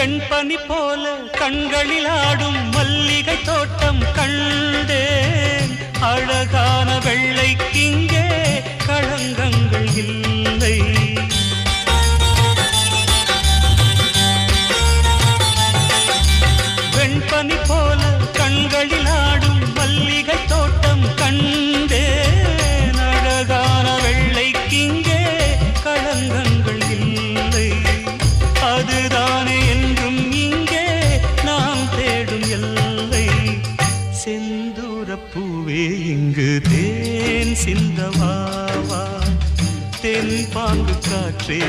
வெண்பனி போல கண்களில் ஆடும் மல்லிகை தோட்டம் கண்டேன். அழகான வெள்ளைக்கிங்கே களங்கங்கள் இல்லை. வெண்பனி போல கண்களில் ஆடும் மல்லிகை தோட்டம் கண்டேன். அழகான வெள்ளைக்கிங்கே களங்கங்கள் இல்லை. அதுதானே என்றும் இங்கே நாம் தேடும் எல்லை. செந்தூரப்பூவே இங்கு தேன் சிந்தவாவா, தென் பாங்கு காற்றே